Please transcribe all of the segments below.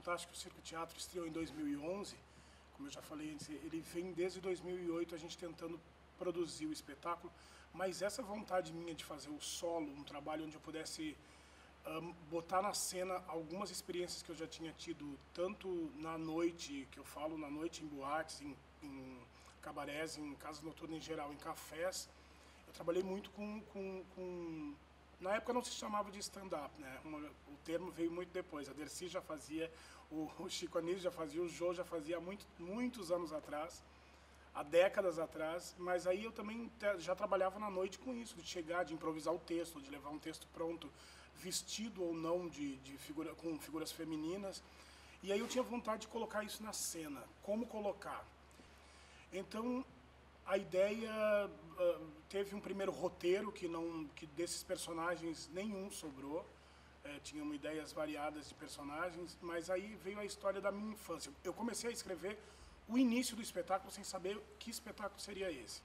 Fantástico Circo Teatro estreou em 2011, como eu já falei antes, ele vem desde 2008 a gente tentando produzir o espetáculo, mas essa vontade minha de fazer o solo, um trabalho onde eu pudesse botar na cena algumas experiências que eu já tinha tido, tanto na noite, que eu falo na noite em boates, em cabarés, em casas noturnas em geral, em cafés. Eu trabalhei muito na época não se chamava de stand-up, né? O termo veio muito depois. A Dercy já fazia, o Chico Anísio já fazia, o Jô já fazia há muitos anos atrás, há décadas atrás, mas aí eu também já trabalhava na noite com isso, de chegar, de improvisar o texto, de levar um texto pronto, vestido ou não com figuras femininas. E aí eu tinha vontade de colocar isso na cena. Como colocar? Então, a ideia teve um primeiro roteiro que desses personagens nenhum sobrou. Tinham ideias variadas de personagens, mas aí veio a história da minha infância. Eu comecei a escrever o início do espetáculo sem saber que espetáculo seria esse.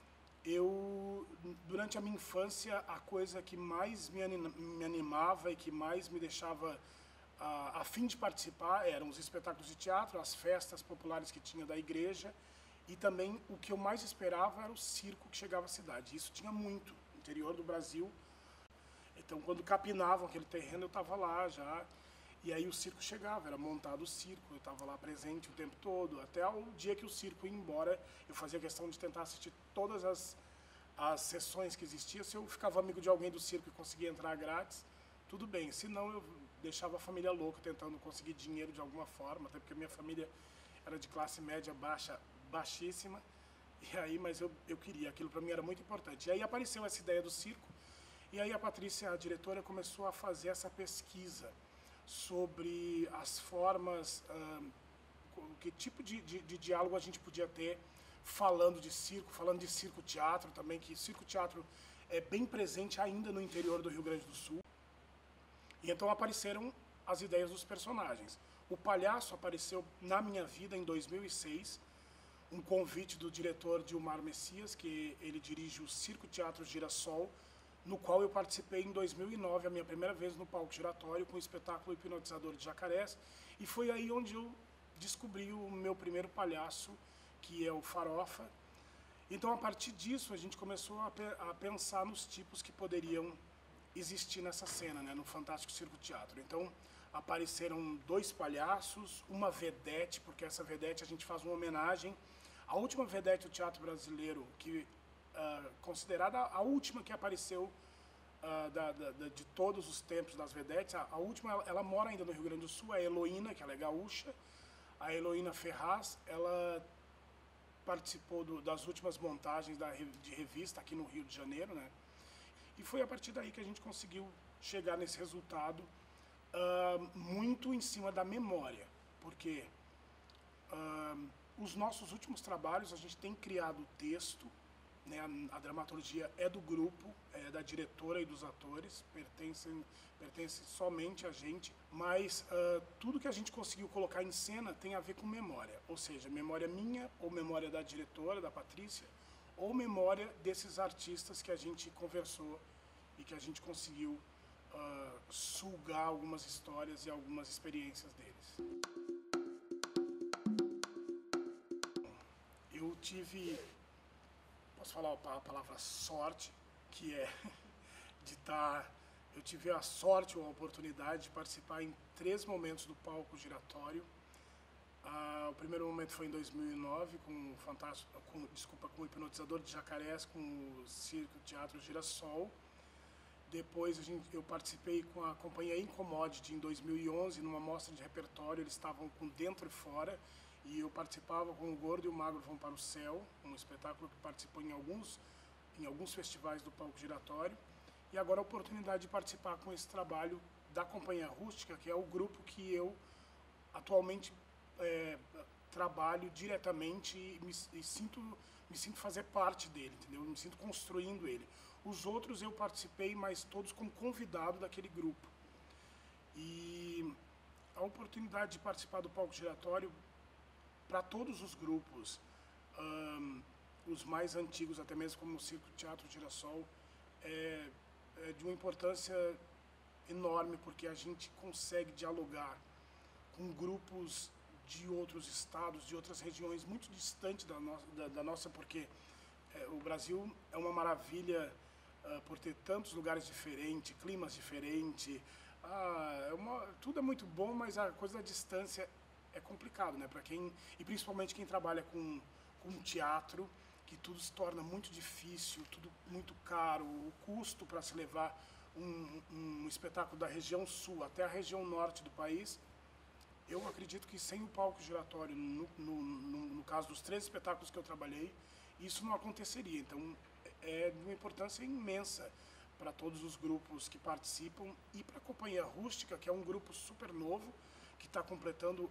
Durante a minha infância, a coisa que mais me animava e que mais me deixava a fim de participar eram os espetáculos de teatro, as festas populares que tinha da igreja, e também o que eu mais esperava era o circo que chegava à cidade. Isso tinha muito no interior do Brasil. Então, quando capinavam aquele terreno, eu estava lá já. E aí o circo chegava, era montado o circo, eu estava lá presente o tempo todo. Até o dia que o circo ia embora, eu fazia questão de tentar assistir todas as sessões que existiam. Se eu ficava amigo de alguém do circo e conseguia entrar grátis, tudo bem. Se não, eu deixava a família louca tentando conseguir dinheiro de alguma forma, até porque a minha família era de classe média baixíssima. E aí, mas eu queria, aquilo para mim era muito importante. E aí apareceu essa ideia do circo, e aí a Patrícia, a diretora, começou a fazer essa pesquisa sobre as formas, que tipo de diálogo a gente podia ter falando de circo-teatro também, que circo-teatro é bem presente ainda no interior do Rio Grande do Sul. E então apareceram as ideias dos personagens. O palhaço apareceu na minha vida em 2006, um convite do diretor Dilmar Messias, que ele dirige o Circo Teatro Girassol, no qual eu participei em 2009, a minha primeira vez no palco giratório, com o espetáculo Hipnotizador de Jacarés, e foi aí onde eu descobri o meu primeiro palhaço, que é o Farofa. Então, a partir disso, a gente começou a pensar nos tipos que poderiam existir nessa cena, né, no Fantástico Circo Teatro. Então, apareceram 2 palhaços, uma vedete, porque essa vedete a gente faz uma homenagem à última vedete do teatro brasileiro, que considerada a última que apareceu de todos os tempos das vedetes. A última, ela mora ainda no Rio Grande do Sul, a Heloína, que ela é gaúcha. A Heloína Ferraz, ela participou das últimas montagens de revista aqui no Rio de Janeiro, né? E foi a partir daí que a gente conseguiu chegar nesse resultado, muito em cima da memória, porque os nossos últimos trabalhos a gente tem criado o texto, né, a dramaturgia é do grupo, é da diretora e dos atores, pertence somente a gente, mas tudo que a gente conseguiu colocar em cena tem a ver com memória, ou seja, memória minha, ou memória da diretora, da Patrícia, ou memória desses artistas que a gente conversou e que a gente conseguiu sugar algumas histórias e algumas experiências deles. Eu tive, posso falar a palavra sorte, que é de eu tive a sorte ou a oportunidade de participar em 3 momentos do palco giratório. O primeiro momento foi em 2009, com o Hipnotizador de Jacarés, com o Circo Teatro Girassol. Depois eu participei com a companhia Incommodity em 2011, numa mostra de repertório. Eles estavam com Dentro e Fora, e eu participava com O Gordo e o Magro Vão para o Céu, um espetáculo que participou em alguns festivais do palco giratório. E agora a oportunidade de participar com esse trabalho da Companhia Rústica, que é o grupo que eu atualmente trabalho diretamente e me sinto fazer parte dele, entendeu? Eu me sinto construindo ele. Os outros eu participei, mas todos como convidado daquele grupo. E a oportunidade de participar do palco giratório para todos os grupos, os mais antigos, até mesmo como o Circo Teatro Girassol, é de uma importância enorme, porque a gente consegue dialogar com com grupos de outros estados, de outras regiões muito distantes da nossa, porque o Brasil é uma maravilha por ter tantos lugares diferentes, climas diferentes. Tudo é muito bom, mas a coisa da distância é complicado, né? Para quem, e principalmente quem trabalha com teatro, que tudo se torna muito difícil, tudo muito caro, o custo para se levar um espetáculo da região sul até a região norte do país. Eu acredito que sem o palco giratório, no caso dos 3 espetáculos que eu trabalhei, isso não aconteceria. Então, é de uma importância imensa para todos os grupos que participam e para a Companhia Rústica, que é um grupo super novo, que está completando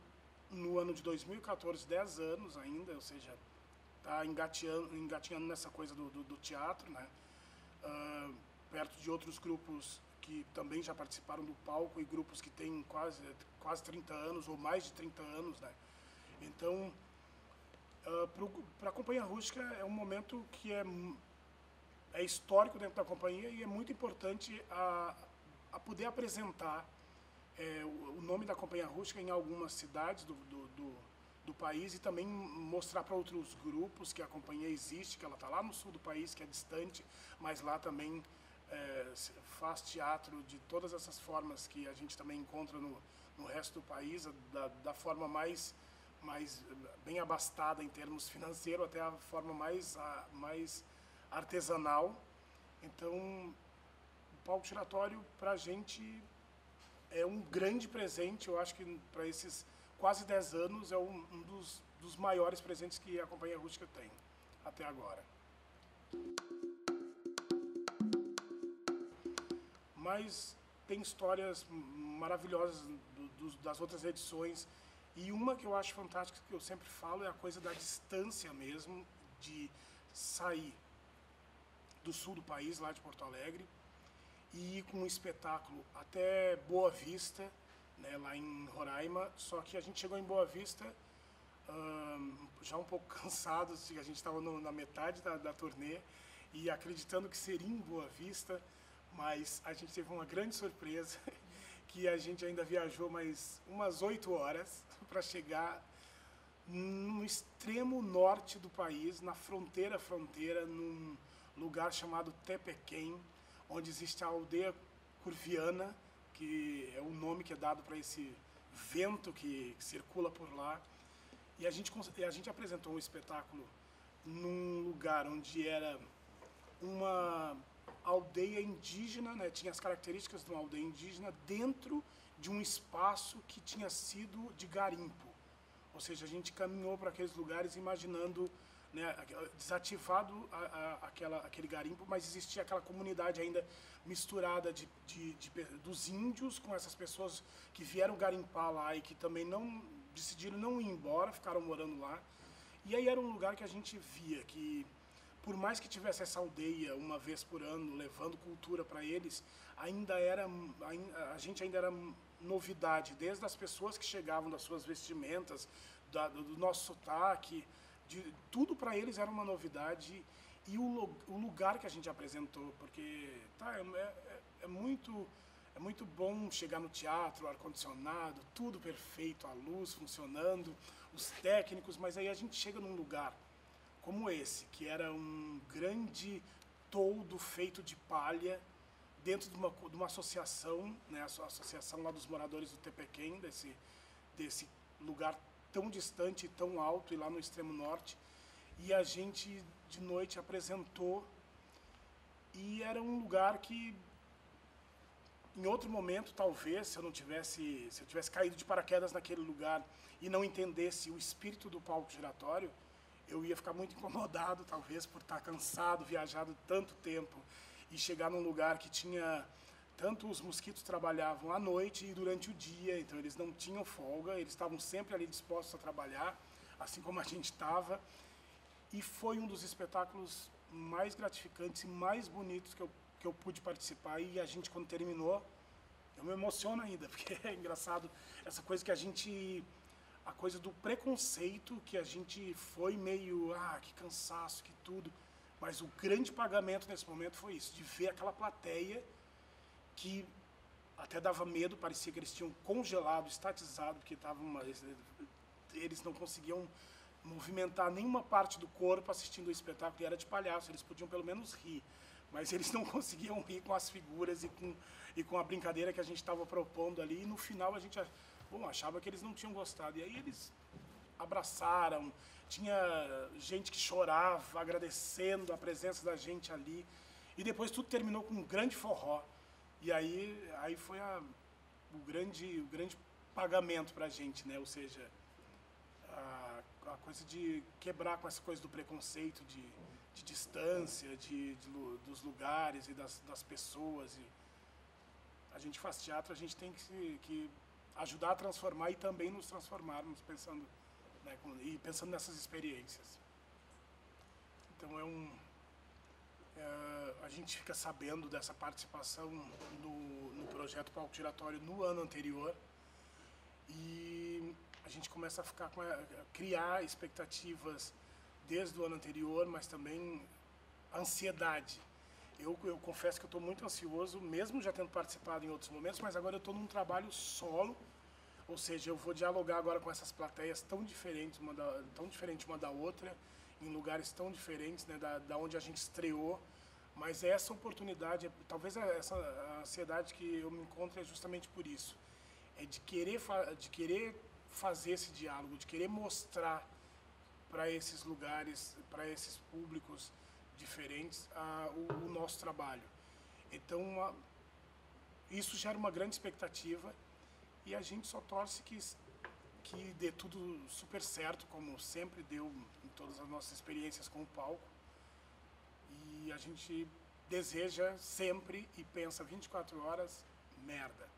no ano de 2014 10 anos ainda, ou seja, está engatinhando nessa coisa do teatro, né? Perto de outros grupos que também já participaram do palco e grupos que têm quase 30 anos ou mais de 30 anos, né? Então, para a Companhia Rústica é um momento que é histórico dentro da companhia e é muito importante a poder apresentar o nome da Companhia Rústica em algumas cidades do país e também mostrar para outros grupos que a companhia existe, que ela está lá no sul do país, que é distante, mas lá também faz teatro de todas essas formas que a gente também encontra no resto do país, da forma mais bem abastada em termos financeiros até a forma mais artesanal. Então, o palco giratório para a gente é um grande presente. Eu acho que para esses quase 10 anos é um dos maiores presentes que a Companhia Rústica tem até agora. Mas tem histórias maravilhosas das outras edições, e uma que eu acho fantástica, que eu sempre falo, é a coisa da distância mesmo, de sair do sul do país, lá de Porto Alegre, e ir com um espetáculo até Boa Vista, né, lá em Roraima. Só que a gente chegou em Boa Vista já um pouco cansado, a gente estava na metade da turnê e acreditando que seria em Boa Vista, mas a gente teve uma grande surpresa, que a gente ainda viajou mais umas 8 horas para chegar no extremo norte do país, na fronteira, num lugar chamado Tepequém, onde existe a aldeia curviana, que é o nome que é dado para esse vento que circula por lá. E a gente apresentou um espetáculo num lugar onde era uma aldeia indígena, né? Tinha as características de uma aldeia indígena dentro de um espaço que tinha sido de garimpo. Ou seja, a gente caminhou para aqueles lugares imaginando, né, desativado aquele garimpo, mas existia aquela comunidade ainda misturada dos índios com essas pessoas que vieram garimpar lá e que também decidiram não ir embora, ficaram morando lá. E aí era um lugar que a gente via que, por mais que tivesse essa aldeia uma vez por ano, levando cultura para eles, a gente ainda era novidade, desde as pessoas que chegavam, das suas vestimentas, do nosso sotaque, tudo para eles era uma novidade. E o lugar que a gente apresentou, porque é muito bom chegar no teatro, ar-condicionado, tudo perfeito, a luz funcionando, os técnicos, mas aí a gente chega num lugar como esse, que era um grande toldo feito de palha, dentro de uma associação, né, a associação lá dos moradores do Tepequém, desse lugar tão distante e tão alto, e lá no extremo norte, e a gente de noite apresentou, e era um lugar que, em outro momento, talvez, se eu tivesse caído de paraquedas naquele lugar e não entendesse o espírito do palco giratório, eu ia ficar muito incomodado, talvez, por estar cansado, viajado tanto tempo, e chegar num lugar que tinha... Tanto os mosquitos trabalhavam à noite e durante o dia, então eles não tinham folga, eles estavam sempre ali dispostos a trabalhar, assim como a gente estava. E foi um dos espetáculos mais gratificantes e mais bonitos que eu pude participar. E a gente, quando terminou, eu me emociono ainda, porque é engraçado essa coisa que a coisa do preconceito, que a gente foi meio, que cansaço, que tudo. Mas o grande pagamento nesse momento foi isso, de ver aquela plateia que até dava medo, parecia que eles tinham congelado, estatizado, porque eles não conseguiam movimentar nenhuma parte do corpo assistindo o espetáculo, e era de palhaço, eles podiam pelo menos rir, mas eles não conseguiam rir com as figuras e com a brincadeira que a gente estava propondo ali, e no final a gente achava que eles não tinham gostado, e aí eles abraçaram, tinha gente que chorava, agradecendo a presença da gente ali, e depois tudo terminou com um grande forró, e aí foi o grande pagamento para a gente, né? Ou seja, a coisa de quebrar com essa coisa do preconceito, de distância, dos lugares e das pessoas. E a gente faz teatro, a gente tem que ajudar a transformar e também nos transformarmos, pensando, né, e pensando nessas experiências. Então a gente fica sabendo dessa participação no projeto Palco Giratório no ano anterior e a gente começa a criar expectativas desde o ano anterior, mas também ansiedade. Eu confesso que eu estou muito ansioso, mesmo já tendo participado em outros momentos, mas agora eu estou num trabalho solo, ou seja, eu vou dialogar agora com essas plateias tão diferentes uma da outra, em lugares tão diferentes, né, da onde a gente estreou, mas essa oportunidade, talvez essa ansiedade que eu me encontro é justamente por isso, é de querer fazer esse diálogo, de querer mostrar para esses lugares, para esses públicos diferentes, o nosso trabalho. Então, isso gera uma grande expectativa e a gente só torce que dê tudo super certo, como sempre deu em todas as nossas experiências com o palco. E a gente deseja sempre e pensa 24 horas, merda.